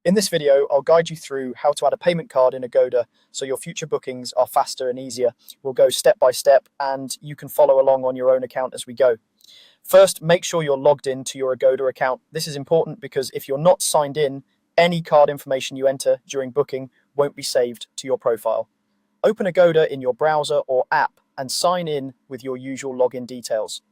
In this video, I'll guide you through how to add a payment card in Agoda so your future bookings are faster and easier. We'll go step by step and you can follow along on your own account as we go. First, make sure you're logged in to your Agoda account. This is important because if you're not signed in, any card information you enter during booking won't be saved to your profile. Open Agoda in your browser or app and sign in with your usual login details.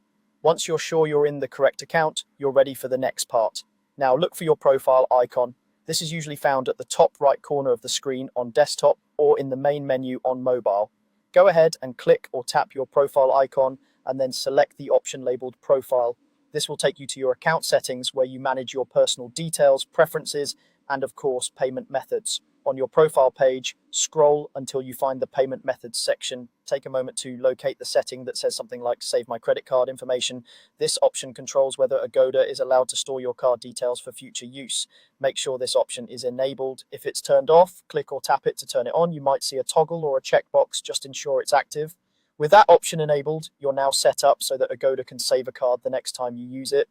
Once you're sure you're in the correct account, you're ready for the next part. Now look for your profile icon. This is usually found at the top right corner of the screen on desktop or in the main menu on mobile. Go ahead and click or tap your profile icon and then select the option labeled Profile. This will take you to your account settings where you manage your personal details, preferences, and of course, payment methods. On your profile page, scroll until you find the payment methods section. Take a moment to locate the setting that says something like Save My Credit Card Information. This option controls whether Agoda is allowed to store your card details for future use. Make sure this option is enabled. If it's turned off, click or tap it to turn it on. You might see a toggle or a checkbox. Just ensure it's active. With that option enabled, you're now set up so that Agoda can save a card the next time you use it.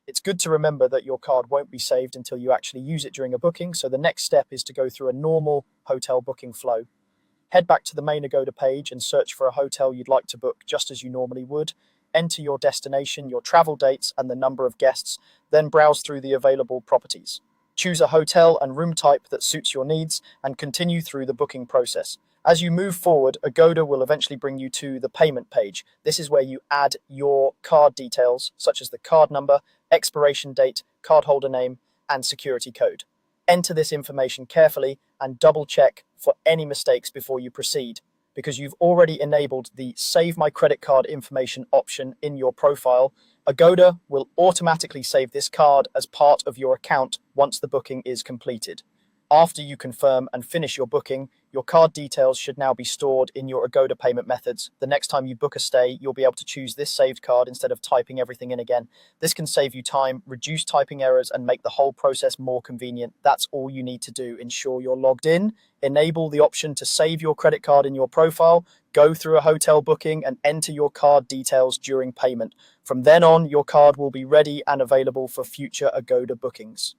It's good to remember that your card won't be saved until you actually use it during a booking, so the next step is to go through a normal hotel booking flow. Head back to the main Agoda page and search for a hotel you'd like to book just as you normally would. Enter your destination, your travel dates, and the number of guests, then browse through the available properties. Choose a hotel and room type that suits your needs and continue through the booking process. As you move forward, Agoda will eventually bring you to the payment page. This is where you add your card details, such as the card number, expiration date, cardholder name, and security code. Enter this information carefully and double check for any mistakes before you proceed. Because you've already enabled the Save My Credit Card Information option in your profile, Agoda will automatically save this card as part of your account once the booking is completed. After you confirm and finish your booking, your card details should now be stored in your Agoda payment methods. The next time you book a stay, you'll be able to choose this saved card instead of typing everything in again. This can save you time, reduce typing errors, and make the whole process more convenient. That's all you need to do. Ensure you're logged in, enable the option to save your credit card in your profile, go through a hotel booking, and enter your card details during payment. From then on, your card will be ready and available for future Agoda bookings.